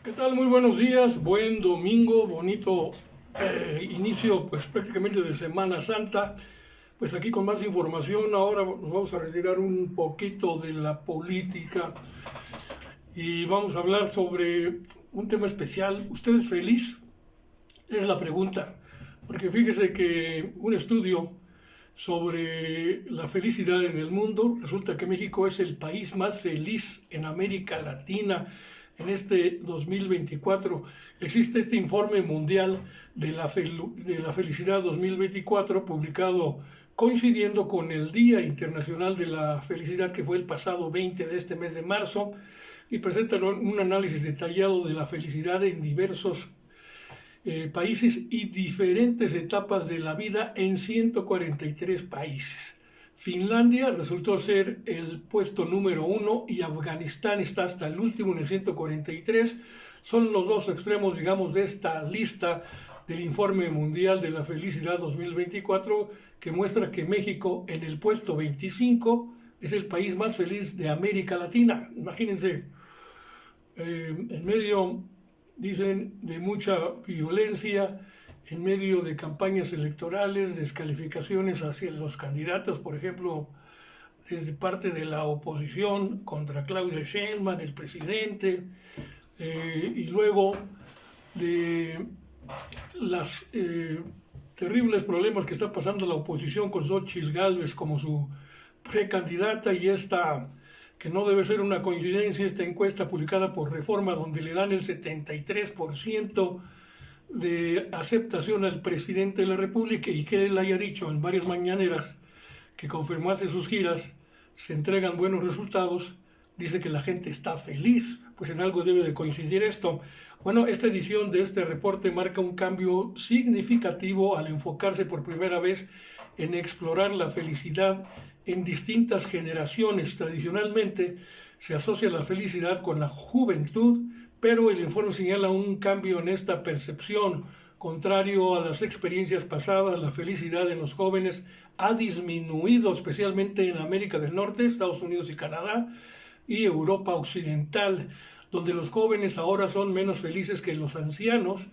¿Qué tal? Muy buenos días, buen domingo, bonito inicio pues prácticamente de Semana Santa. Pues aquí con más información, ahora nos vamos a retirar un poquito de la política y vamos a hablar sobre un tema especial. ¿Usted es feliz? Es la pregunta. Porque fíjese que un estudio sobre la felicidad en el mundo, resulta que México es el país más feliz en América Latina en este 2024. Existe este informe mundial de la felicidad 2024 publicado coincidiendo con el Día Internacional de la Felicidad, que fue el pasado 20 de este mes de marzo, y presenta un análisis detallado de la felicidad en diversos países y diferentes etapas de la vida en 143 países. Finlandia resultó ser el puesto número uno y Afganistán está hasta el último en el 143. Son los dos extremos, digamos, de esta lista del Informe Mundial de la Felicidad 2024, que muestra que México en el puesto 25 es el país más feliz de América Latina. Imagínense, en medio, dicen, de mucha violencia, en medio de campañas electorales, descalificaciones hacia los candidatos, por ejemplo, desde parte de la oposición contra Claudia Sheinbaum, el presidente, y luego de los terribles problemas que está pasando la oposición con Xóchitl Gálvez como su precandidata, y esta, que no debe ser una coincidencia, esta encuesta publicada por Reforma, donde le dan el 73% de aceptación al presidente de la República, y que él haya dicho en varias mañaneras que conforme hace sus giras se entregan buenos resultados, dice que la gente está feliz. Pues en algo debe de coincidir esto. Bueno, esta edición de este reporte marca un cambio significativo al enfocarse por primera vez en explorar la felicidad en distintas generaciones. Tradicionalmente se asocia la felicidad con la juventud, pero el informe señala un cambio en esta percepción. Contrario a las experiencias pasadas, la felicidad en los jóvenes ha disminuido, especialmente en América del Norte, Estados Unidos y Canadá, y Europa Occidental, donde los jóvenes ahora son menos felices que los ancianos,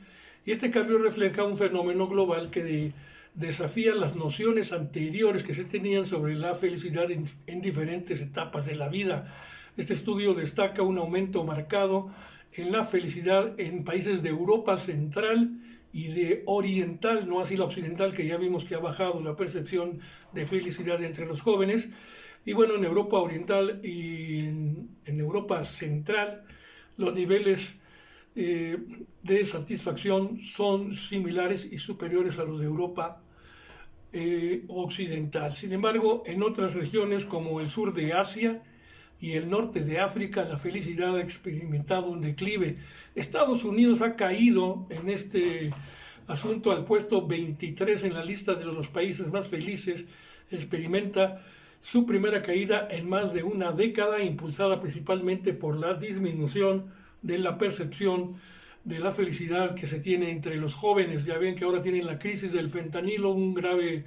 y este cambio refleja un fenómeno global que desafía las nociones anteriores que se tenían sobre la felicidad en diferentes etapas de la vida. Este estudio destaca un aumento marcado en la felicidad en países de Europa Central y de Oriental, no así la Occidental, que ya vimos que ha bajado la percepción de felicidad entre los jóvenes. Y bueno, en Europa Oriental y en Europa Central, los niveles de satisfacción son similares y superiores a los de Europa Occidental. Sin embargo, en otras regiones como el sur de Asia y el norte de África, la felicidad ha experimentado un declive. Estados Unidos ha caído en este asunto al puesto 23 en la lista de los países más felices. Experimenta su primera caída en más de una década, impulsada principalmente por la disminución de la percepción de la felicidad que se tiene entre los jóvenes. Ya ven que ahora tienen la crisis del fentanilo, un grave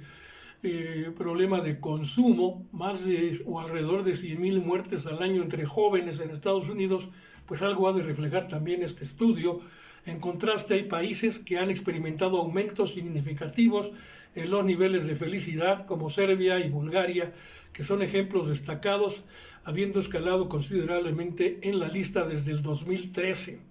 problema de consumo, más de o alrededor de 100,000 muertes al año entre jóvenes en Estados Unidos, pues algo ha de reflejar también este estudio. En contraste, hay países que han experimentado aumentos significativos en los niveles de felicidad, como Serbia y Bulgaria, que son ejemplos destacados, habiendo escalado considerablemente en la lista desde el 2013.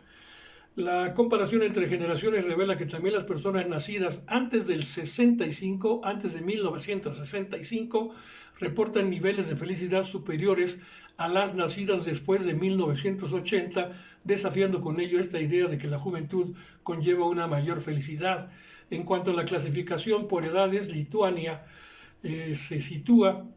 La comparación entre generaciones revela que también las personas nacidas antes del 65, antes de 1965, reportan niveles de felicidad superiores a las nacidas después de 1980, desafiando con ello esta idea de que la juventud conlleva una mayor felicidad. En cuanto a la clasificación por edades, Lituania se sitúa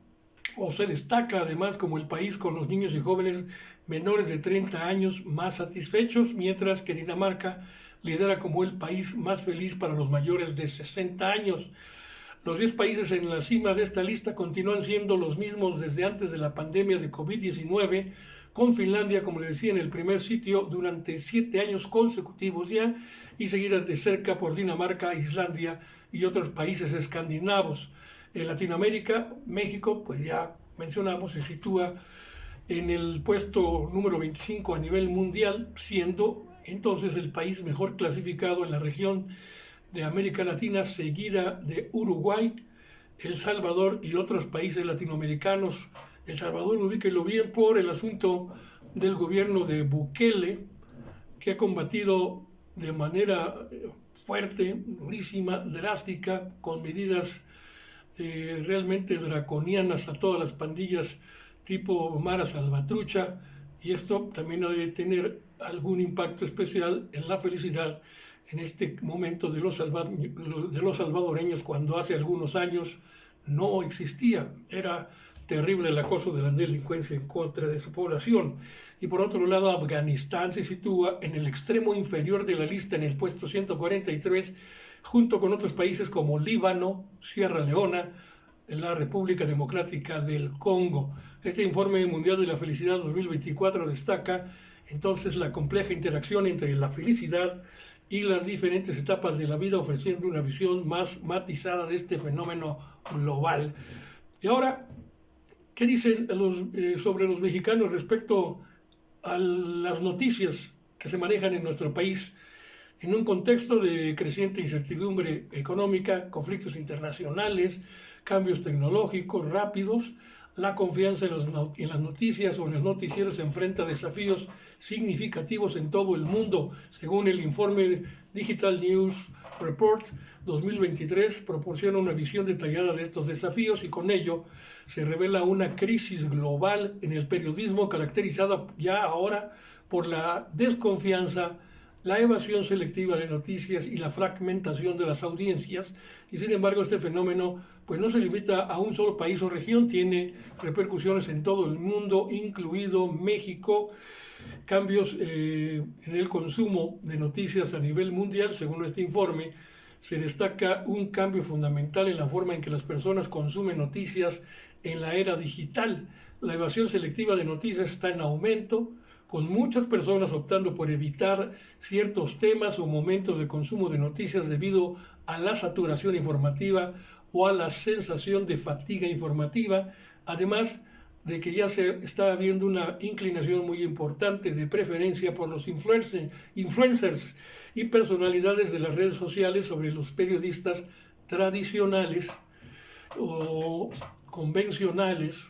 o se destaca además como el país con los niños y jóvenes menores de 30 años más satisfechos, mientras que Dinamarca lidera como el país más feliz para los mayores de 60 años. Los 10 países en la cima de esta lista continúan siendo los mismos desde antes de la pandemia de COVID-19, con Finlandia, como le decía, en el primer sitio durante 7 años consecutivos ya, y seguida de cerca por Dinamarca, Islandia y otros países escandinavos. En Latinoamérica, México, pues ya mencionamos, se sitúa en el puesto número 25 a nivel mundial, siendo entonces el país mejor clasificado en la región de América Latina, seguida de Uruguay, El Salvador y otros países latinoamericanos. El Salvador, ubíquelo bien, por el asunto del gobierno de Bukele, que ha combatido de manera fuerte, durísima, drástica, con medidas realmente draconianas a todas las pandillas tipo Mara Salvatrucha, y esto también ha de tener algún impacto especial en la felicidad en este momento de los salvadoreños, cuando hace algunos años no existía. Era terrible el acoso de la delincuencia en contra de su población. Y por otro lado, Afganistán se sitúa en el extremo inferior de la lista, en el puesto 143, junto con otros países como Líbano, Sierra Leona, la República Democrática del Congo. Este informe mundial de la felicidad 2024 destaca entonces la compleja interacción entre la felicidad y las diferentes etapas de la vida, ofreciendo una visión más matizada de este fenómeno global. Y ahora, ¿qué dicen sobre los mexicanos respecto a las noticias que se manejan en nuestro país en un contexto de creciente incertidumbre económica, conflictos internacionales, cambios tecnológicos rápidos? La confianza en las noticias o en los noticieros se enfrenta a desafíos significativos en todo el mundo. Según el informe Digital News Report 2023, proporciona una visión detallada de estos desafíos, y con ello se revela una crisis global en el periodismo caracterizada ya ahora por la desconfianza, la evasión selectiva de noticias y la fragmentación de las audiencias. Y sin embargo, este fenómeno pues no se limita a un solo país o región, tiene repercusiones en todo el mundo, incluido México. Cambios en el consumo de noticias a nivel mundial. Según este informe, se destaca un cambio fundamental en la forma en que las personas consumen noticias en la era digital. La evasión selectiva de noticias está en aumento, con muchas personas optando por evitar ciertos temas o momentos de consumo de noticias debido a la saturación informativa o a la sensación de fatiga informativa, además de que ya se está viendo una inclinación muy importante de preferencia por los influencers y personalidades de las redes sociales sobre los periodistas tradicionales o convencionales,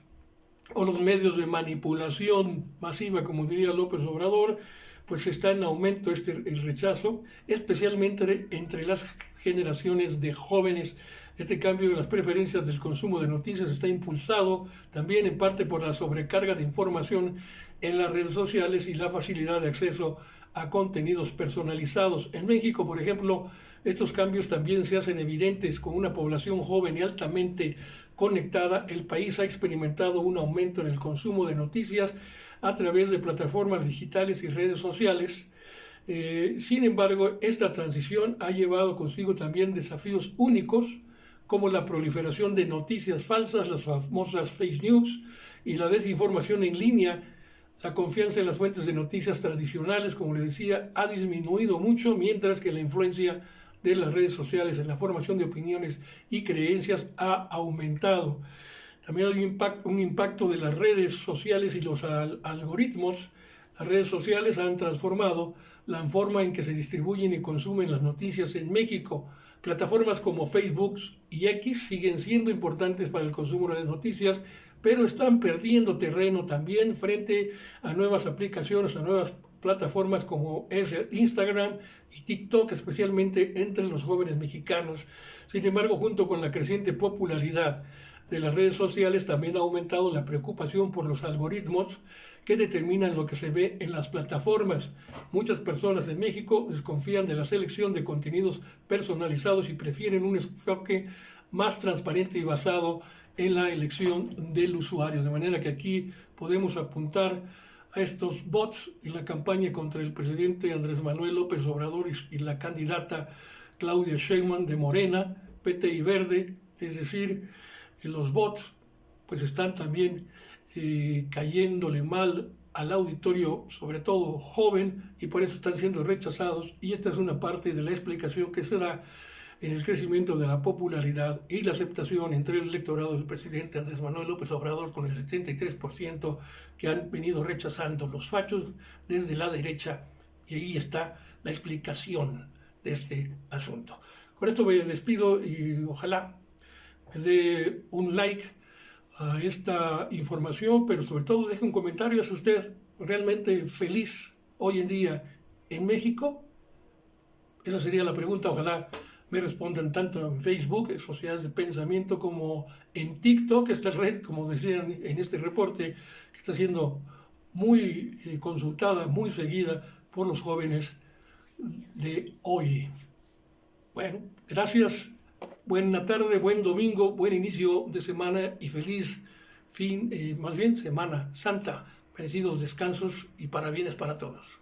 o los medios de manipulación masiva, como diría López Obrador. Pues está en aumento el rechazo, especialmente entre las generaciones de jóvenes. Este cambio en las preferencias del consumo de noticias está impulsado también en parte por la sobrecarga de información en las redes sociales y la facilidad de acceso a contenidos personalizados. En México, por ejemplo, estos cambios también se hacen evidentes con una población joven y altamente conectada. El país ha experimentado un aumento en el consumo de noticias a través de plataformas digitales y redes sociales. Sin embargo, esta transición ha llevado consigo también desafíos únicos, como la proliferación de noticias falsas, las famosas fake news, y la desinformación en línea. La confianza en las fuentes de noticias tradicionales, como le decía, ha disminuido mucho, mientras que la influencia de las redes sociales en la formación de opiniones y creencias ha aumentado. También hay un impacto de las redes sociales y los algoritmos. Las redes sociales han transformado la forma en que se distribuyen y consumen las noticias en México. Plataformas como Facebook y X siguen siendo importantes para el consumo de noticias, pero están perdiendo terreno también frente a nuevas aplicaciones, a nuevas plataformas como es Instagram y TikTok, especialmente entre los jóvenes mexicanos. Sin embargo, junto con la creciente popularidad de las redes sociales, también ha aumentado la preocupación por los algoritmos que determinan lo que se ve en las plataformas. Muchas personas en México desconfían de la selección de contenidos personalizados y prefieren un enfoque más transparente y basado en la elección del usuario. De manera que aquí podemos apuntar a estos bots y la campaña contra el presidente Andrés Manuel López Obrador y la candidata Claudia Sheinbaum de Morena, PT y Verde. Es decir, los bots pues están también cayéndole mal al auditorio, sobre todo joven, y por eso están siendo rechazados. Y esta es una parte de la explicación que se da en el crecimiento de la popularidad y la aceptación entre el electorado del presidente Andrés Manuel López Obrador, con el 73% que han venido rechazando los fachos desde la derecha Y ahí está la explicación de este asunto. Con esto me despido y ojalá me dé un like a esta información, pero sobre todo deje un comentario. ¿Es usted realmente feliz hoy en día en México? Esa sería la pregunta. Ojalá me respondan tanto en Facebook, en Sociedades de Pensamiento, como en TikTok, esta red, como decían en este reporte, que está siendo muy consultada, muy seguida por los jóvenes de hoy. Bueno, gracias. Buena tarde, buen domingo, buen inicio de semana y feliz fin, más bien Semana Santa. Merecidos descansos y parabienes para todos.